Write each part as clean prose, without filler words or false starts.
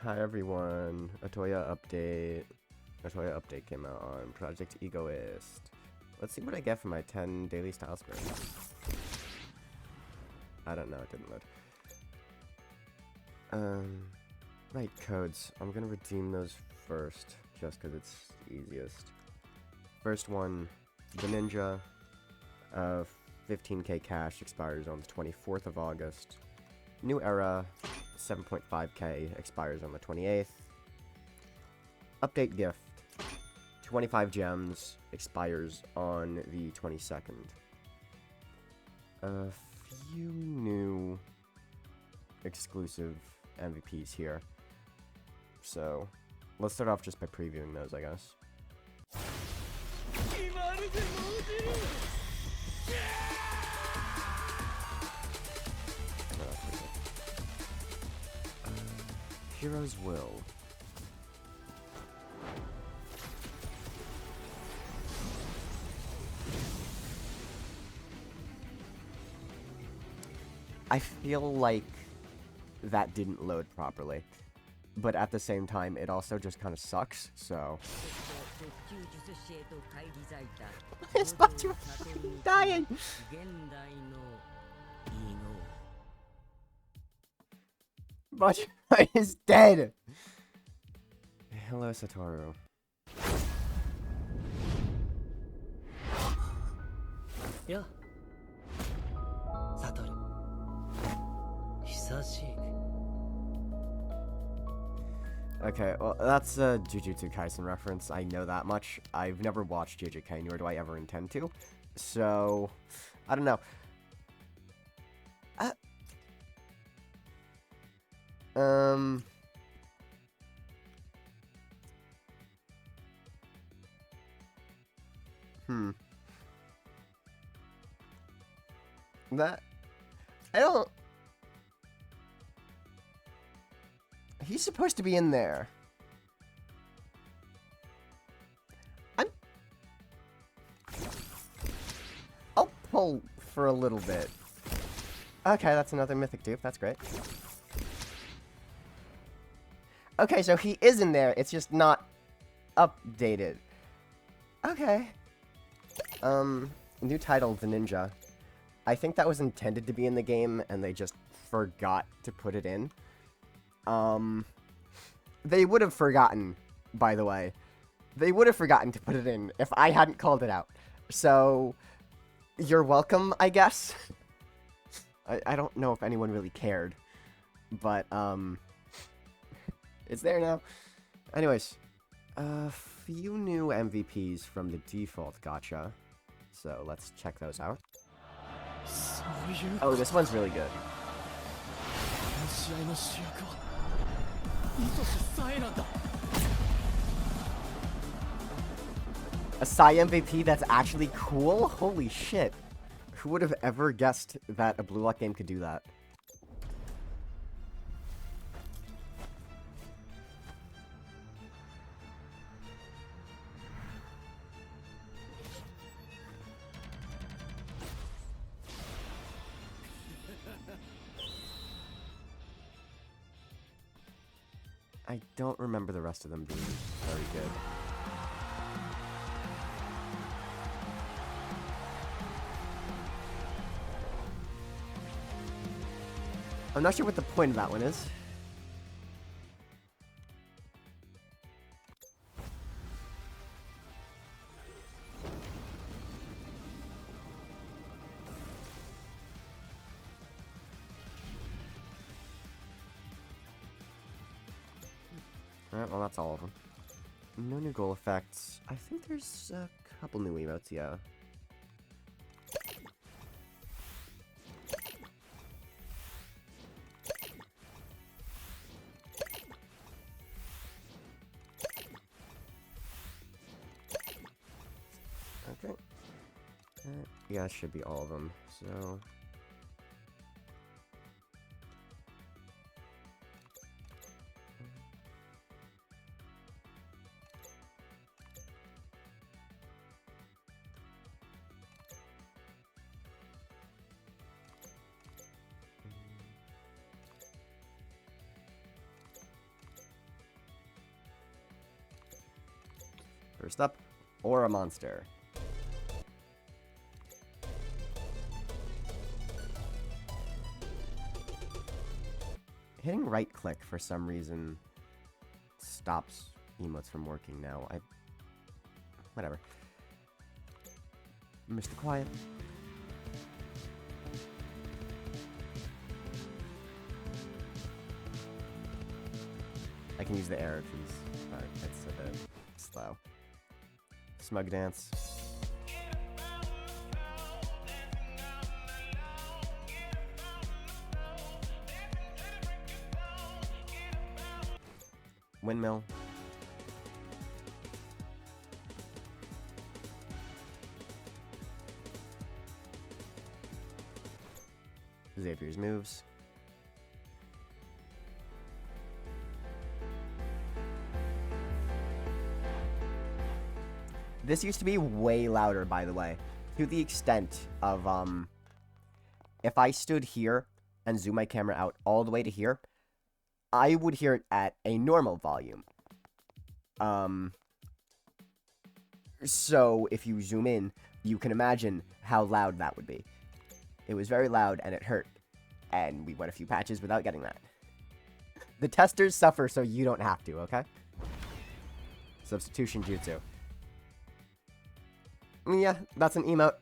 Hi everyone, Atoya update. Atoya update came out on Project Egoist. Let's see what I get for my 10 daily style sprints. I don't know, it didn't load. Right, codes. I'm gonna redeem those first, just because it's easiest. First one, the Ninja. 15k cash expires on the 24th of August. New Era, 7.5k expires on the 28th. Update gift, 25 gems expires on the 22nd. A few new exclusive MVPs here. So, let's start off just by previewing those, I guess. Hero's Will. I feel like that didn't load properly, but at the same time, it also just kind of sucks, so... It's about to fucking dying! But is dead! Hello, Satoru. Yeah. Satoru. Okay, well, that's a Jujutsu Kaisen reference. I know that much. I've never watched JJK, nor do I ever intend to. So, I don't know. That... I don't... He's supposed to be in there. I'll pull for a little bit. Okay, that's another mythic dupe. That's great. Okay, so he is in there. It's just not updated. Okay. New title, The Ninja. I think that was intended to be in the game, and they just forgot to put it in. They would have forgotten, by the way. They would have forgotten to put it in if I hadn't called it out. So, you're welcome, I guess. I don't know if anyone really cared. But, it's there now. Anyways, a few new MVPs from the default gacha. So, let's check those out. Oh, this one's really good. A Psy MVP that's actually cool? Holy shit. Who would have ever guessed that a Blue Lock game could do that? I don't remember the rest of them being very good. I'm not sure what the point of that one is. Alright, well that's all of them. No new goal effects. I think there's a couple new emotes, yeah. Okay. Yeah, it should be all of them, so... First up, or a monster. Hitting right click for some reason stops emotes from working now. Whatever. Mr. Quiet. I can use the arrow keys, but it's a bit slow. Smug dance. Windmill. Xavier's moves. This used to be way louder, by the way, to the extent of, if I stood here and zoom my camera out all the way to here, I would hear it at a normal volume. So if you zoom in, you can imagine how loud that would be. It was very loud and it hurt, and we went a few patches without getting that. The testers suffer so you don't have to, okay? Substitution jutsu. Yeah, that's an emote.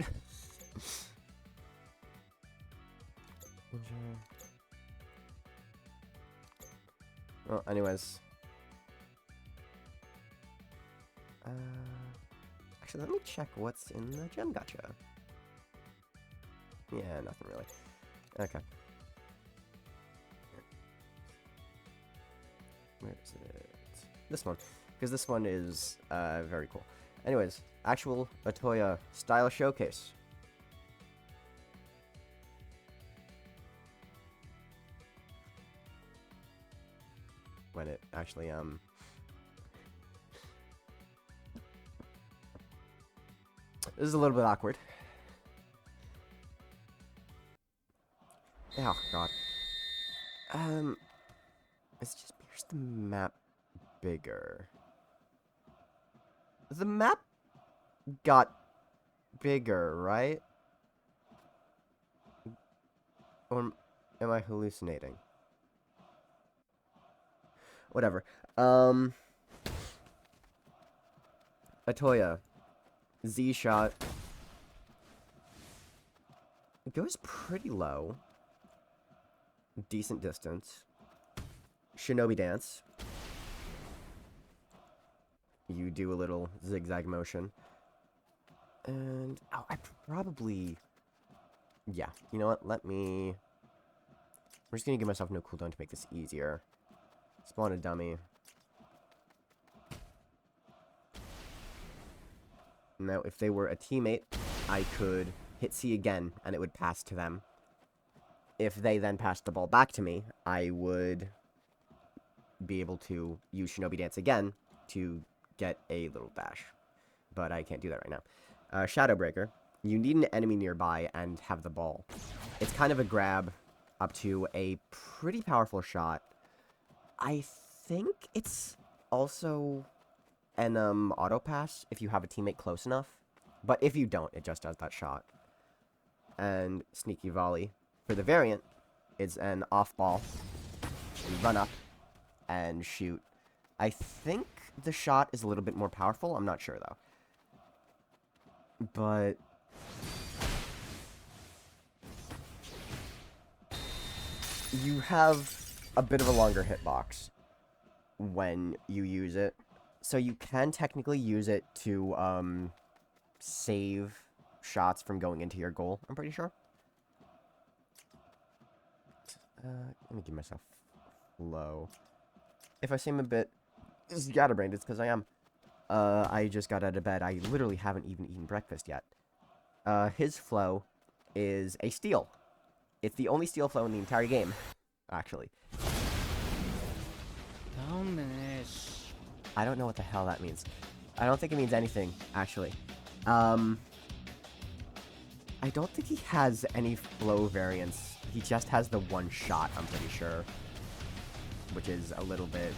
Well, anyways. Actually, let me check what's in the gem gacha. Yeah, nothing really. Okay. Where is it? This one. Because this one is very cool. Anyways, actual Atoya style showcase. When it actually, This is a little bit awkward. Oh, God. It's just, here's the map bigger. The map got bigger, right? Or am I hallucinating? Whatever. Atoya. Z-shot. It goes pretty low. Decent distance. Shinobi dance. You do a little zigzag motion. And, oh, I probably... Yeah, you know what? Let me... I'm just gonna give myself no cooldown to make this easier. Spawn a dummy. Now, if they were a teammate, I could hit C again, and it would pass to them. If they then passed the ball back to me, I would be able to use Shinobi Dance again to get a little dash. But I can't do that right now. Shadow Breaker. You need an enemy nearby and have the ball. It's kind of a grab up to a pretty powerful shot. I think it's also an auto pass if you have a teammate close enough. But if you don't, it just does that shot. And Sneaky Volley. For the variant, it's an off ball. You run up and shoot. I think the shot is a little bit more powerful. I'm not sure, though. But... you have a bit of a longer hitbox when you use it. So you can technically use it to save shots from going into your goal, I'm pretty sure. Let me give myself low. If I seem a bit scatterbrained, it's because I am. I just got out of bed. I literally haven't even eaten breakfast yet. His flow is a steal. It's the only steal flow in the entire game, actually. I don't know what the hell that means. I don't think it means anything, actually. I don't think he has any flow variants. He just has the one shot, I'm pretty sure. Which is a little bit...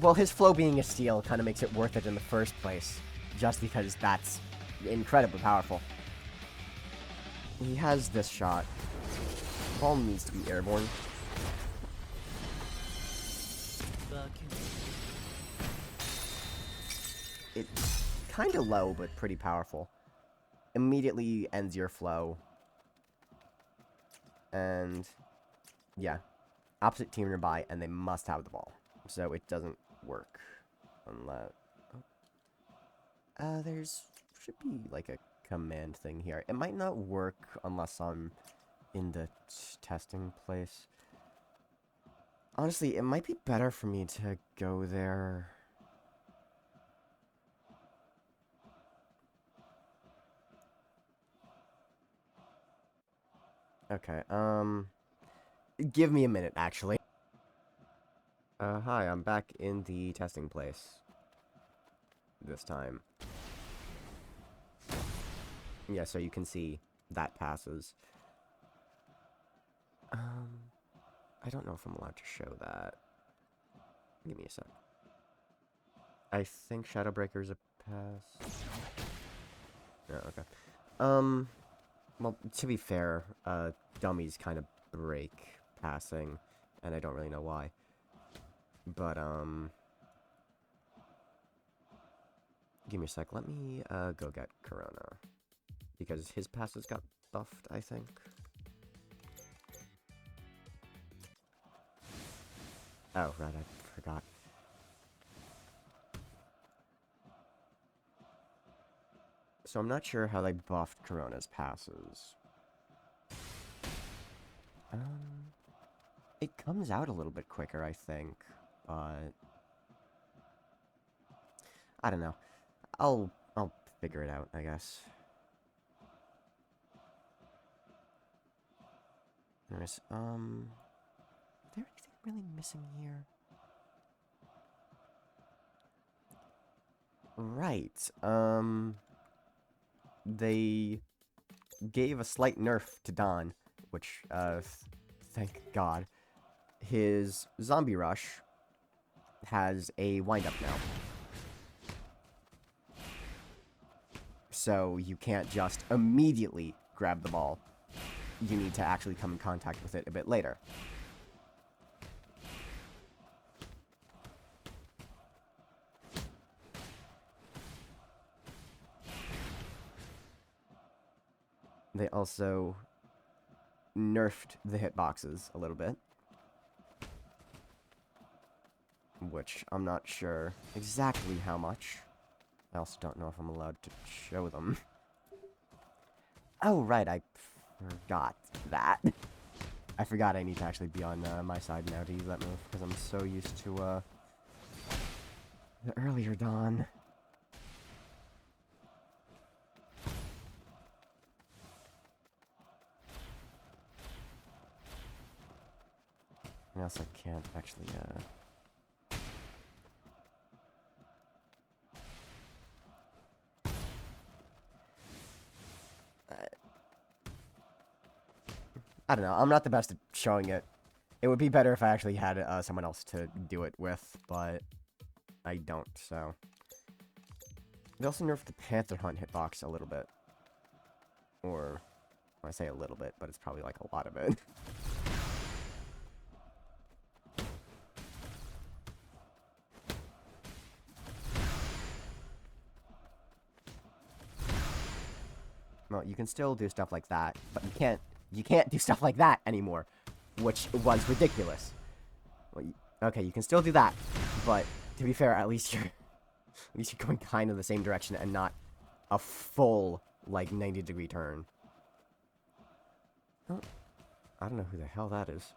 Well, his flow being a steal kind of makes it worth it in the first place, just because that's incredibly powerful. He has this shot. Ball needs to be airborne. It's kind of low, but pretty powerful. Immediately ends your flow. And, yeah. Opposite team nearby, and they must have the ball. So it doesn't work. Unless... there's... should be, like, a command thing here. It might not work unless I'm in the testing place. Honestly, it might be better for me to go there... Okay, give me a minute, actually. Hi, I'm back in the testing place. This time. Yeah, so you can see that passes. I don't know if I'm allowed to show that. Give me a sec. I think Shadowbreaker's a pass. Yeah, okay. Well, to be fair, dummies kind of break passing, and I don't really know why. But, give me a sec. Let me, go get Corona. Because his passes got buffed, I think. Oh, right, I forgot. So I'm not sure how they buffed Corona's passes. It comes out a little bit quicker, I think, but... I don't know. I'll figure it out, I guess. Anyways, is there anything really missing here? Right, they gave a slight nerf to Don, which, thank God. His Zombie Rush has a wind-up now. So you can't just immediately grab the ball. You need to actually come in contact with it a bit later. They also nerfed the hitboxes a little bit. Which I'm not sure exactly how much. I also don't know if I'm allowed to show them. Oh, right, I forgot that. I forgot I need to actually be on my side now to use that move, because I'm so used to the earlier Dawn. I also can't actually, I don't know, I'm not the best at showing it. It would be better if I actually had someone else to do it with, but I don't, so... They also nerfed the Panther Hunt hitbox a little bit. Or, I say a little bit, but it's probably like a lot of it. Well, you can still do stuff like that, but you can't do stuff like that anymore, which was ridiculous. Well, okay, you can still do that, but to be fair, at least you're going kind of the same direction and not a full, like, 90-degree turn. Oh, I don't know who the hell that is.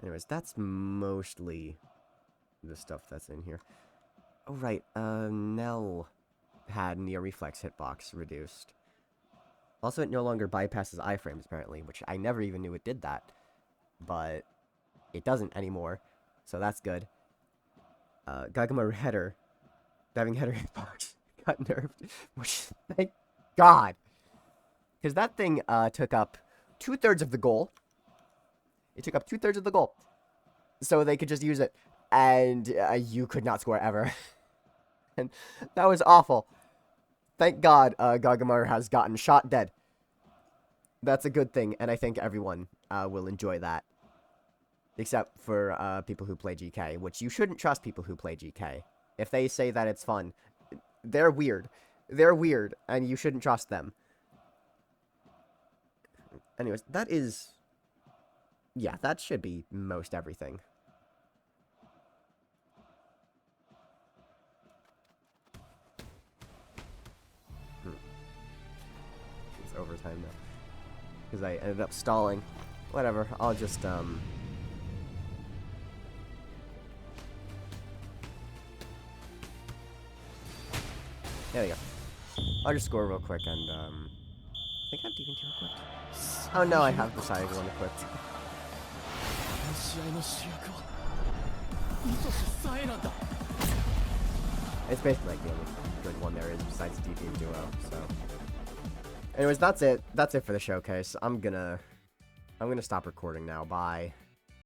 Anyways, that's mostly the stuff that's in here. Oh, right, Nell had near reflex hitbox reduced. Also, it no longer bypasses iframes, apparently, which I never even knew it did that. But it doesn't anymore, so that's good. Gagama header, diving header hitbox got nerfed, which, thank God. Because that thing took up 2/3 of the goal. It took up 2/3 of the goal. So they could just use it. And you could not score ever. And that was awful. Thank God Gargamar has gotten shot dead. That's a good thing, and I think everyone will enjoy that. Except for people who play GK, which you shouldn't trust people who play GK. If they say that it's fun, they're weird. They're weird, and you shouldn't trust them. Anyways, that is... Yeah, that should be most everything. It's overtime now. Because I ended up stalling. Whatever, I'll just, There we go. I'll just score real quick and, I think I have DV2 equipped. Oh no, I have the Saiga one equipped. It's basically like the only good one there is besides DV and Duo, so... Anyways, that's it. That's it for the showcase. I'm gonna stop recording now. Bye.